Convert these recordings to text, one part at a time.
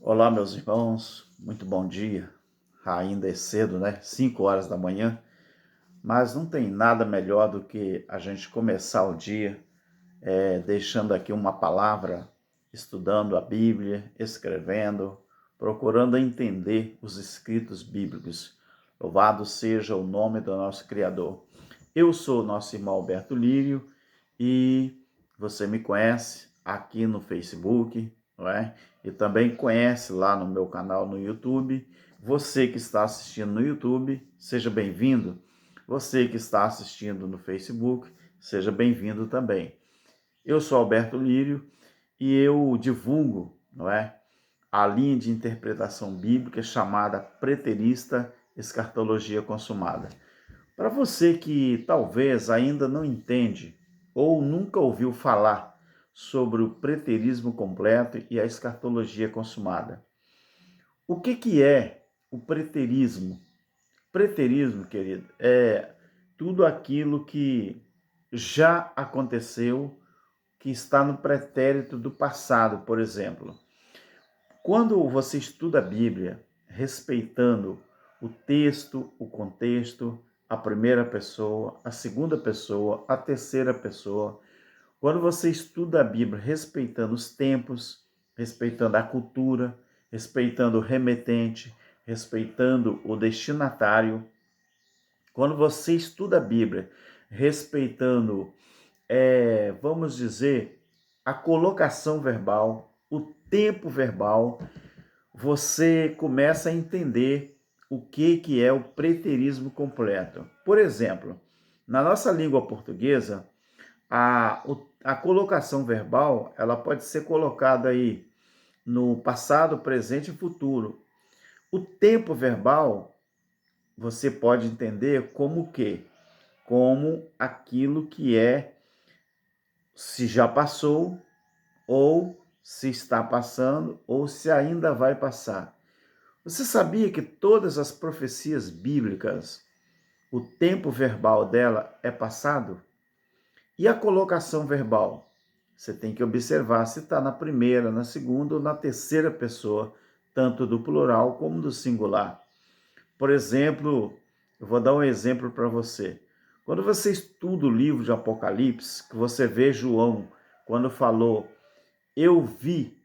Olá, meus irmãos, muito bom dia. Ainda é cedo, né? 5 horas da manhã, mas não tem nada melhor do que a gente começar o dia deixando aqui uma palavra, estudando a Bíblia, escrevendo, procurando entender os escritos bíblicos. Louvado seja o nome do nosso Criador. Eu sou o nosso irmão Alberto Lírio e você me conhece aqui no Facebook, não é? E também conhece lá no meu canal no YouTube. Você que está assistindo no YouTube, seja bem-vindo. Você que está assistindo no Facebook, seja bem-vindo também. Eu sou Alberto Lírio e eu divulgo, não é, a linha de interpretação bíblica chamada preterista escatologia consumada. Para você que talvez ainda não entende ou nunca ouviu falar sobre o preterismo completo e a escatologia consumada. O que é o preterismo? Preterismo, querido, é tudo aquilo que já aconteceu, que está no pretérito do passado, por exemplo. Quando você estuda a Bíblia, respeitando o texto, o contexto, a primeira pessoa, a segunda pessoa, a terceira pessoa, quando você estuda a Bíblia respeitando os tempos, respeitando a cultura, respeitando o remetente, respeitando o destinatário, quando você estuda a Bíblia respeitando, vamos dizer, a colocação verbal, o tempo verbal, você começa a entender o que é o preterismo completo. Por exemplo, na nossa língua portuguesa, a colocação verbal ela pode ser colocada aí no passado, presente e futuro. O tempo verbal você pode entender como o quê? Como aquilo que é se já passou, ou se está passando, ou se ainda vai passar. Você sabia que todas as profecias bíblicas, o tempo verbal dela é passado? E a colocação verbal? Você tem que observar se está na primeira, na segunda ou na terceira pessoa, tanto do plural como do singular. Por exemplo, eu vou dar um exemplo para você. Quando você estuda o livro de Apocalipse, que você vê João, quando falou, eu vi,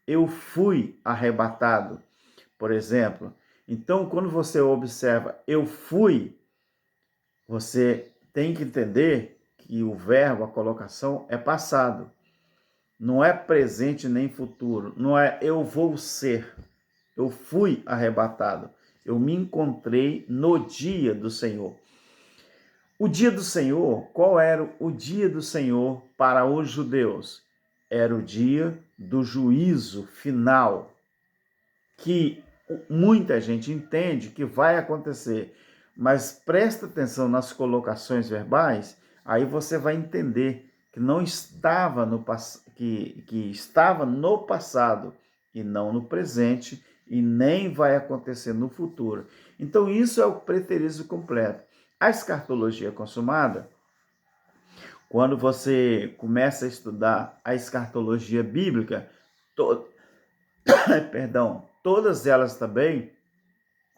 eu fui arrebatado, por exemplo. Então, quando você observa eu fui, você tem que entender que o verbo, a colocação, é passado. Não é presente nem futuro. Não é eu vou ser. Eu fui arrebatado. Eu me encontrei no dia do Senhor. O dia do Senhor, qual era o dia do Senhor para os judeus? Era o dia do juízo final, que muita gente entende que vai acontecer, mas presta atenção nas colocações verbais, aí você vai entender que não estava no que estava no passado e não no presente e nem vai acontecer no futuro. Então isso é o preterismo completo. A escatologia consumada, quando você começa a estudar a escatologia bíblica, to perdão, todas elas também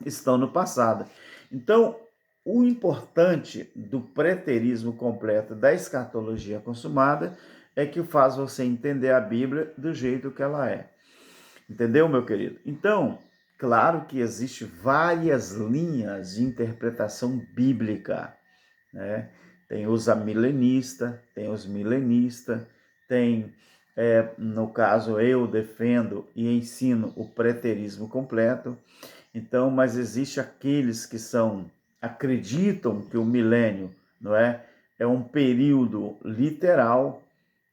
estão no passado. Então, o importante do preterismo completo da escatologia consumada é que faz você entender a Bíblia do jeito que ela é. Entendeu, meu querido? Então, claro que existe várias linhas de interpretação bíblica, né? Tem os amilenistas, tem os milenistas, tem, no caso, eu defendo e ensino o preterismo completo. Então, mas existe aqueles que acreditam que o milênio, não é um período literal.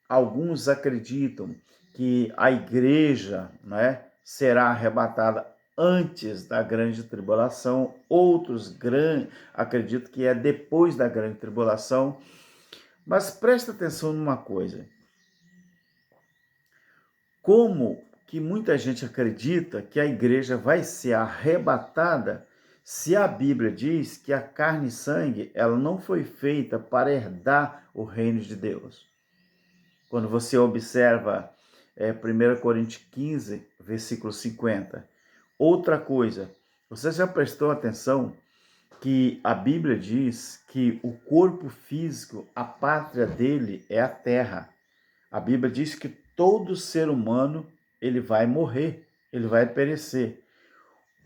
Alguns acreditam que a igreja, será arrebatada antes da grande tribulação, outros acreditam que é depois da grande tribulação. Mas presta atenção numa coisa. Como que muita gente acredita que a igreja vai ser arrebatada se a Bíblia diz que a carne e sangue ela não foi feita para herdar o reino de Deus? Quando você observa 1 Coríntios 15, versículo 50. Outra coisa, você já prestou atenção que a Bíblia diz que o corpo físico, a pátria dele é a terra. A Bíblia diz que todo ser humano, ele vai morrer, ele vai perecer.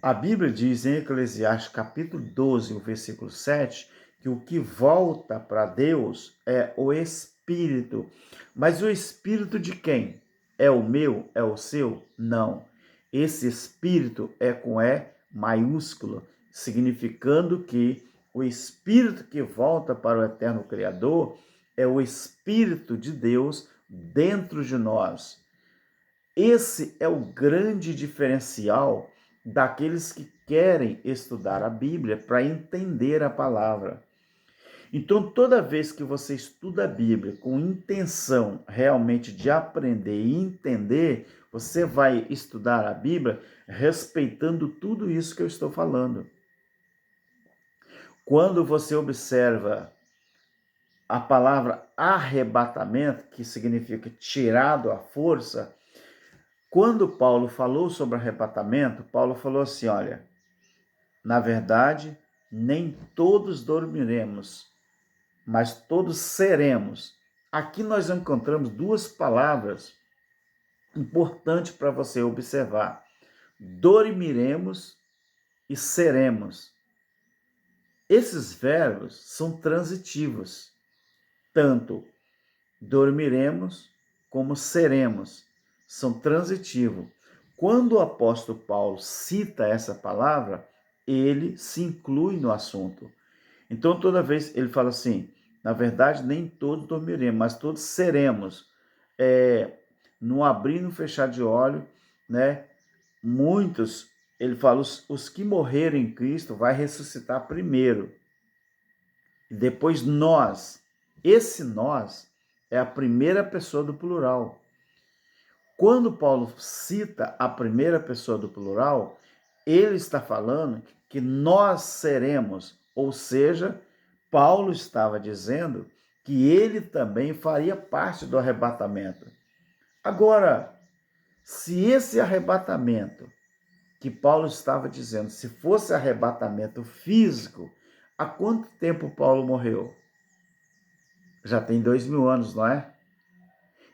A Bíblia diz em Eclesiastes capítulo 12, o versículo 7, que o que volta para Deus é o Espírito. Mas o Espírito de quem? É o meu? É o seu? Não. Esse Espírito é com E maiúsculo, significando que o Espírito que volta para o eterno Criador é o Espírito de Deus dentro de nós. Esse é o grande diferencial daqueles que querem estudar a Bíblia para entender a palavra. Então, toda vez que você estuda a Bíblia com intenção realmente de aprender e entender, você vai estudar a Bíblia respeitando tudo isso que eu estou falando. Quando você observa a palavra arrebatamento, que significa tirado à força, quando Paulo falou sobre arrebatamento, Paulo falou assim, olha, na verdade, nem todos dormiremos, mas todos seremos. Aqui nós encontramos duas palavras importantes para você observar. Dormiremos e seremos. Esses verbos são transitivos, tanto dormiremos como seremos, são transitivos. Quando o apóstolo Paulo cita essa palavra, ele se inclui no assunto. Então, toda vez ele fala assim, na verdade, nem todos dormiremos, mas todos seremos. No abrir e no fechar de olho, né? Muitos, ele fala, os que morreram em Cristo vai ressuscitar primeiro. E depois nós. Esse nós é a primeira pessoa do plural. Quando Paulo cita a primeira pessoa do plural, ele está falando que nós seremos, ou seja, Paulo estava dizendo que ele também faria parte do arrebatamento. Agora, se esse arrebatamento que Paulo estava dizendo, se fosse arrebatamento físico, há quanto tempo Paulo morreu? Já tem 2000 anos, não é?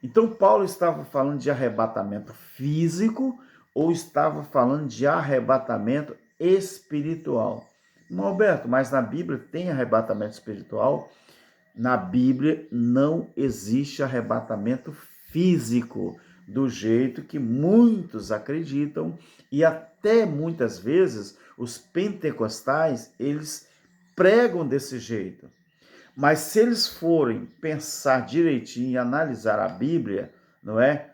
Então, Paulo estava falando de arrebatamento físico ou estava falando de arrebatamento espiritual? Não, Alberto, mas na Bíblia tem arrebatamento espiritual? Na Bíblia não existe arrebatamento físico, do jeito que muitos acreditam, e até muitas vezes os pentecostais, eles pregam desse jeito. Mas se eles forem pensar direitinho e analisar a Bíblia, não é?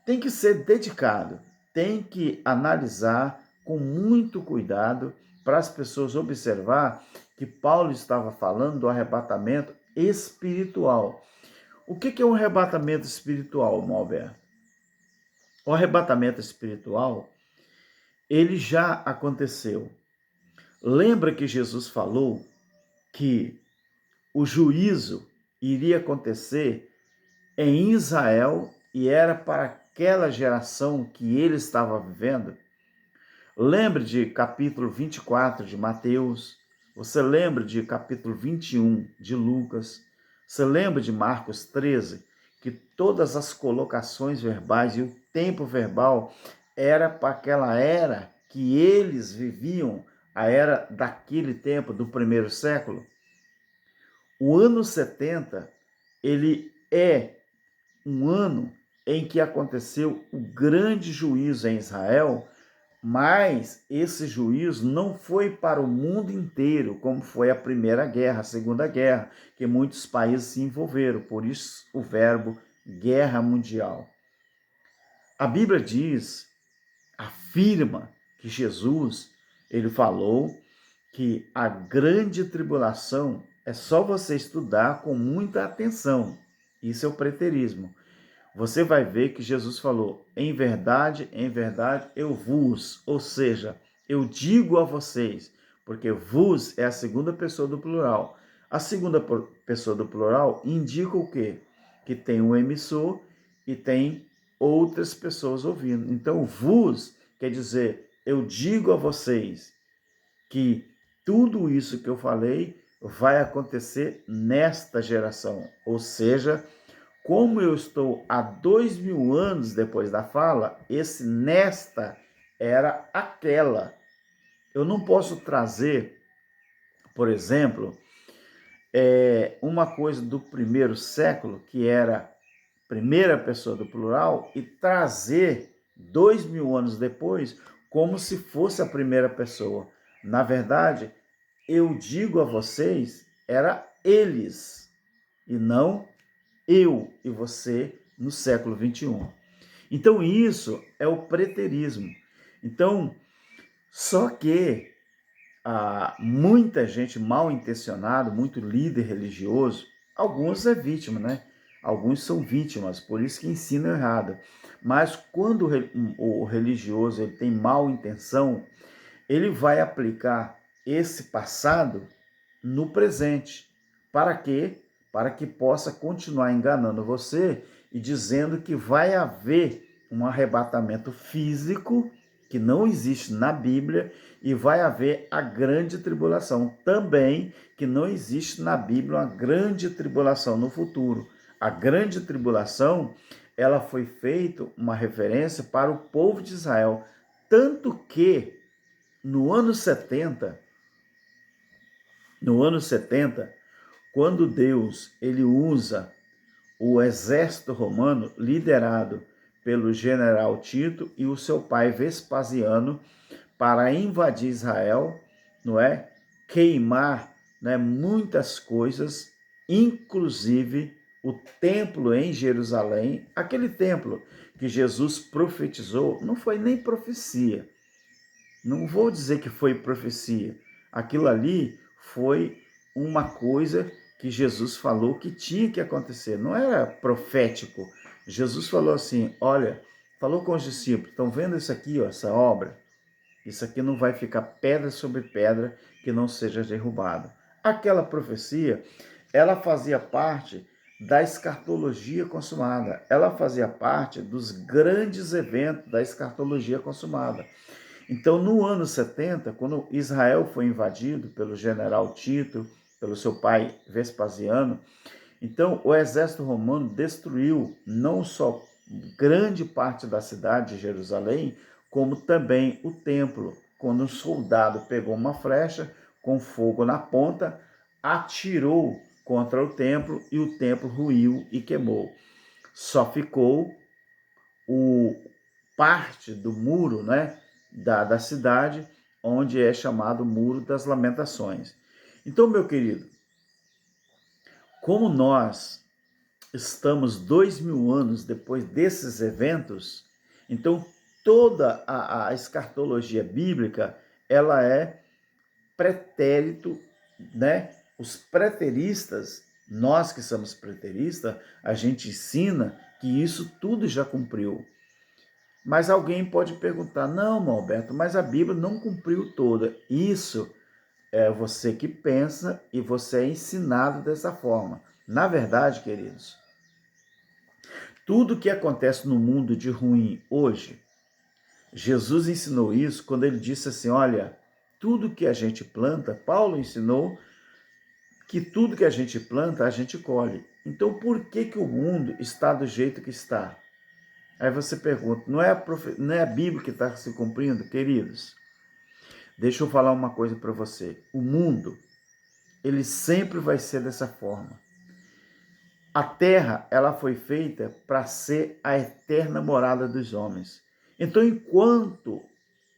Tem que ser dedicado, tem que analisar com muito cuidado para as pessoas observar que Paulo estava falando do arrebatamento espiritual. O que é um arrebatamento espiritual, Malber? O arrebatamento espiritual, ele já aconteceu. Lembra que Jesus falou que o juízo iria acontecer em Israel e era para aquela geração que ele estava vivendo? Lembre de capítulo 24 de Mateus, você lembra de capítulo 21 de Lucas, você lembra de Marcos 13, que todas as colocações verbais e o tempo verbal era para aquela era que eles viviam, a era daquele tempo, do primeiro século? O ano 70, ele é um ano em que aconteceu o grande juízo em Israel, mas esse juízo não foi para o mundo inteiro, como foi a Primeira Guerra, a Segunda Guerra, que muitos países se envolveram, por isso o verbo guerra mundial. A Bíblia diz, afirma que Jesus, ele falou que a grande tribulação é só você estudar com muita atenção. Isso é o preterismo. Você vai ver que Jesus falou, em verdade, eu vos, ou seja, eu digo a vocês, porque vos é a segunda pessoa do plural. A segunda pessoa do plural indica o quê? Que tem um emissor e tem outras pessoas ouvindo. Então, vos quer dizer, eu digo a vocês que tudo isso que eu falei vai acontecer nesta geração. Ou seja, como eu estou há 2000 anos depois da fala, esse nesta era aquela. Eu não posso trazer, por exemplo, uma coisa do primeiro século, que era primeira pessoa do plural, e trazer 2000 anos depois como se fosse a primeira pessoa. Na verdade, eu digo a vocês, era eles, e não eu e você no século 21. Então isso é o preterismo. Então, só que muita gente mal intencionada, muito líder religioso, alguns é vítima, né? Alguns são vítimas, por isso que ensinam errado. Mas quando o religioso ele tem mal intenção, ele vai aplicar esse passado no presente. Para quê? Para que possa continuar enganando você e dizendo que vai haver um arrebatamento físico que não existe na Bíblia e vai haver a grande tribulação também, que não existe na Bíblia uma grande tribulação no futuro. A grande tribulação, ela foi feita uma referência para o povo de Israel, tanto que no ano 70, quando Deus ele usa o exército romano liderado pelo general Tito e o seu pai Vespasiano para invadir Israel, não é? Queimar, né, muitas coisas, inclusive o templo em Jerusalém, aquele templo que Jesus profetizou, não foi nem profecia. Não vou dizer que foi profecia. Aquilo ali foi uma coisa que Jesus falou que tinha que acontecer. Não era profético. Jesus falou assim, olha, falou com os discípulos, estão vendo isso aqui, ó, essa obra? Isso aqui não vai ficar pedra sobre pedra que não seja derrubada. Aquela profecia, ela fazia parte da escatologia consumada. Ela fazia parte dos grandes eventos da escatologia consumada. Então, no ano 70, quando Israel foi invadido pelo general Tito, pelo seu pai Vespasiano, então o exército romano destruiu não só grande parte da cidade de Jerusalém, como também o templo. Quando um soldado pegou uma flecha com fogo na ponta, atirou contra o templo e o templo ruiu e queimou. Só ficou o parte do muro, né, da cidade, onde é chamado Muro das Lamentações. Então, meu querido, como nós estamos 2000 anos depois desses eventos, então toda a escatologia bíblica, ela é pretérito, né? Os preteristas, nós que somos preteristas, a gente ensina que isso tudo já cumpriu. Mas alguém pode perguntar, não, Alberto, mas a Bíblia não cumpriu toda. Isso é você que pensa e você é ensinado dessa forma. Na verdade, queridos, tudo que acontece no mundo de ruim hoje, Jesus ensinou isso quando ele disse assim, olha, tudo que a gente planta, Paulo ensinou que tudo que a gente planta, a gente colhe. Então, por que o mundo está do jeito que está? Aí você pergunta, não é a Bíblia que está se cumprindo? Queridos, deixa eu falar uma coisa para você. O mundo, ele sempre vai ser dessa forma. A terra, ela foi feita para ser a eterna morada dos homens. Então, enquanto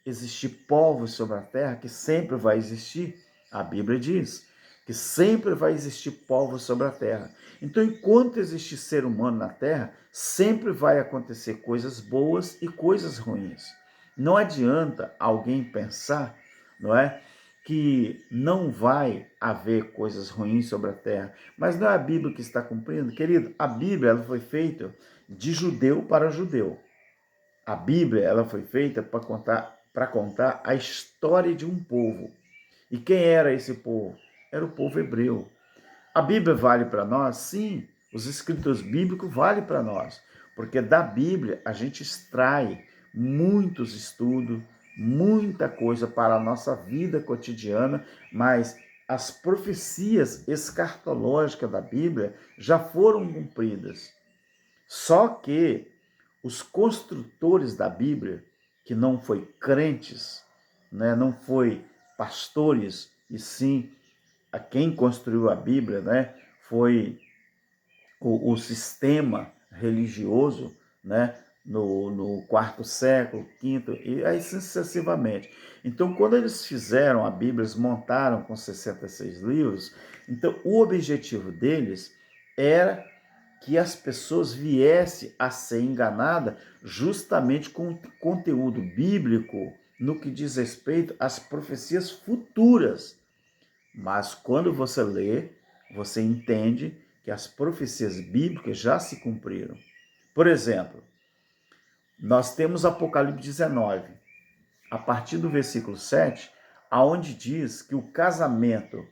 existir povos sobre a terra, que sempre vai existir, a Bíblia diz que sempre vai existir povos sobre a terra. Então, enquanto existir ser humano na terra, sempre vai acontecer coisas boas e coisas ruins. Não adianta alguém pensar, não é, que não vai haver coisas ruins sobre a terra. Mas não é a Bíblia que está cumprindo? Querido, a Bíblia ela foi feita de judeu para judeu. A Bíblia ela foi feita para contar a história de um povo. E quem era esse povo? Era o povo hebreu. A Bíblia vale para nós? Sim, os escritos bíblicos valem para nós. porque da Bíblia a gente extrai muitos estudos, muita coisa para a nossa vida cotidiana, mas as profecias escatológicas da Bíblia já foram cumpridas. Só que os construtores da Bíblia, que não foi crentes, né, não foi pastores, e sim a quem construiu a Bíblia, né, foi o sistema religioso, né, no quarto século, quinto, e aí sucessivamente. Então, quando eles fizeram a Bíblia, eles montaram com 66 livros, então o objetivo deles era que as pessoas viessem a ser enganadas justamente com o conteúdo bíblico no que diz respeito às profecias futuras. Mas quando você lê, você entende que as profecias bíblicas já se cumpriram. Por exemplo, nós temos Apocalipse 19, a partir do versículo 7, aonde diz que o casamento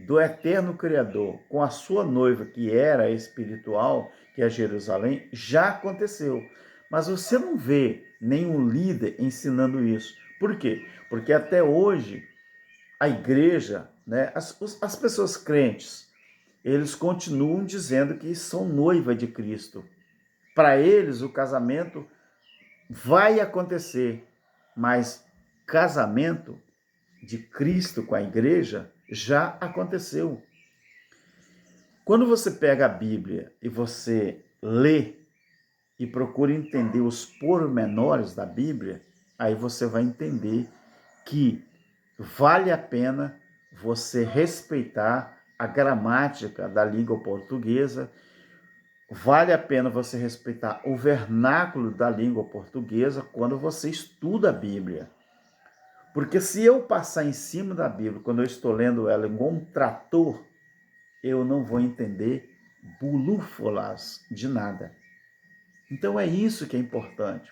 do eterno Criador com a sua noiva, que era espiritual, que é Jerusalém, já aconteceu. Mas você não vê nenhum líder ensinando isso. Por quê? Porque até hoje a igreja, né, as pessoas crentes, eles continuam dizendo que são noiva de Cristo. Para eles, o casamento vai acontecer, mas casamento de Cristo com a igreja já aconteceu. Quando você pega a Bíblia e você lê e procura entender os pormenores da Bíblia, aí você vai entender que vale a pena você respeitar a gramática da língua portuguesa, vale a pena você respeitar o vernáculo da língua portuguesa quando você estuda a Bíblia. Porque se eu passar em cima da Bíblia, quando eu estou lendo ela igual um trator, eu não vou entender bulúfolas de nada. Então é isso que é importante.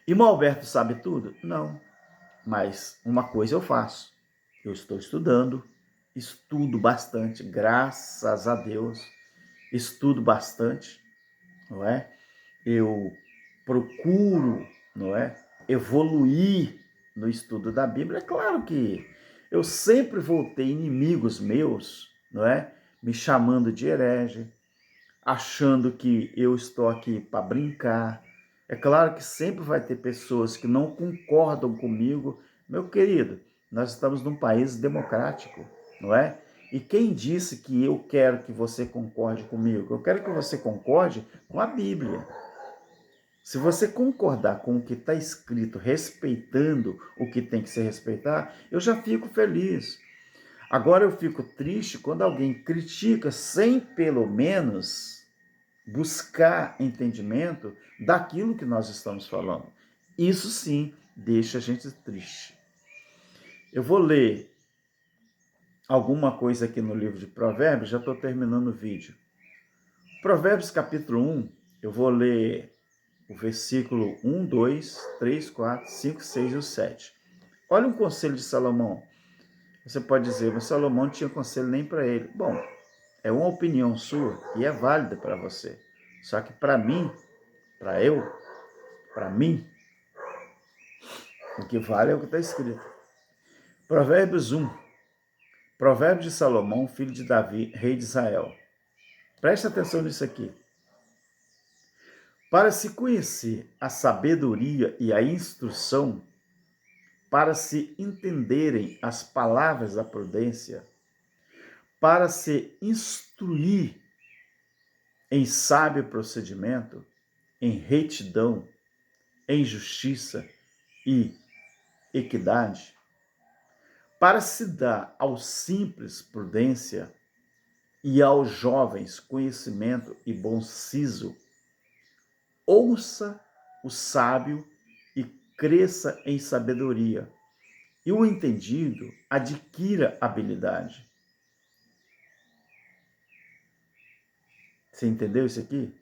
E o Alberto sabe tudo? Não. Mas uma coisa eu faço. Eu estou estudando, estudo bastante, graças a Deus. Estudo bastante, não é? Eu procuro, não é, evoluir no estudo da Bíblia. É claro que eu sempre vou ter inimigos meus, não é, me chamando de herege, achando que eu estou aqui para brincar. É claro que sempre vai ter pessoas que não concordam comigo. Meu querido, nós estamos num país democrático, não é? E quem disse que eu quero que você concorde comigo? Eu quero que você concorde com a Bíblia. Se você concordar com o que está escrito, respeitando o que tem que se respeitar, eu já fico feliz. Agora eu fico triste quando alguém critica sem pelo menos buscar entendimento daquilo que nós estamos falando. Isso sim deixa a gente triste. Eu vou ler alguma coisa aqui no livro de Provérbios, já estou terminando o vídeo. Provérbios capítulo 1, eu vou ler o versículo 1, 2, 3, 4, 5, 6 e o 7. Olha um conselho de Salomão. Você pode dizer, mas Salomão não tinha conselho nem para ele. Bom, é uma opinião sua e é válida para você. Só que para mim, para mim, o que vale é o que está escrito. Provérbios 1. Provérbios de Salomão, filho de Davi, rei de Israel. Preste atenção nisso aqui. Para se conhecer a sabedoria e a instrução, para se entenderem as palavras da prudência, para se instruir em sábio procedimento, em retidão, em justiça e equidade, para se dar aos simples prudência e aos jovens conhecimento e bom siso, ouça o sábio e cresça em sabedoria, e o entendido adquira habilidade. Você entendeu isso aqui?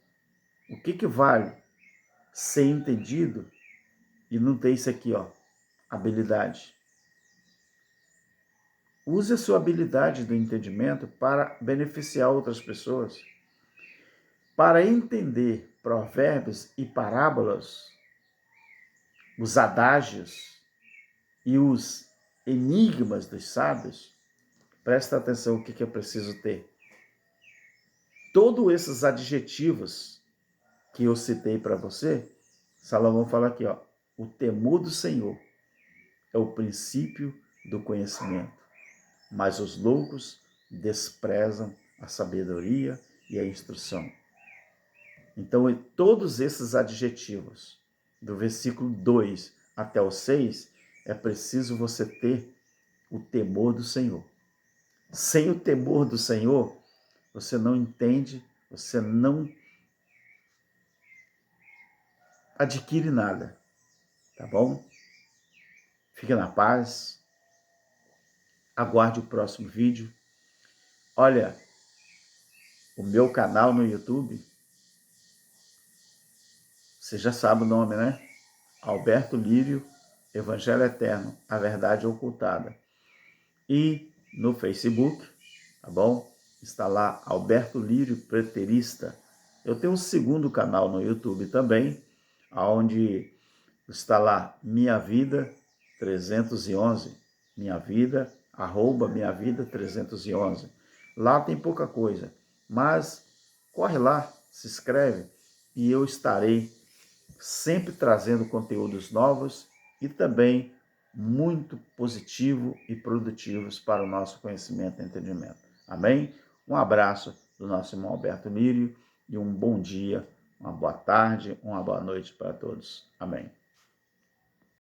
O que vale ser entendido e não ter isso aqui, ó, habilidade? Use a sua habilidade do entendimento para beneficiar outras pessoas, para entender, provérbios e parábolas, os adágios e os enigmas dos sábios, presta atenção o que eu preciso ter. Todos esses adjetivos que eu citei para você, Salomão fala aqui, ó, o temor do Senhor é o princípio do conhecimento, mas os loucos desprezam a sabedoria e a instrução. Então, todos esses adjetivos, do versículo 2 até o 6, é preciso você ter o temor do Senhor. Sem o temor do Senhor, você não entende, você não adquire nada, tá bom? Fique na paz, aguarde o próximo vídeo. Olha, o meu canal no YouTube, você já sabe o nome, né? Alberto Lírio, Evangelho Eterno, a Verdade Ocultada. E no Facebook, tá bom? Está lá Alberto Lírio Preterista. Eu tenho um segundo canal no YouTube também, onde está lá Minha Vida 311. Minha Vida, @Minha Vida 311. Lá tem pouca coisa, mas corre lá, se inscreve e eu estarei sempre trazendo conteúdos novos e também muito positivo e produtivos para o nosso conhecimento e entendimento. Amém? Um abraço do nosso irmão Alberto Lírio e um bom dia, uma boa tarde, uma boa noite para todos. Amém.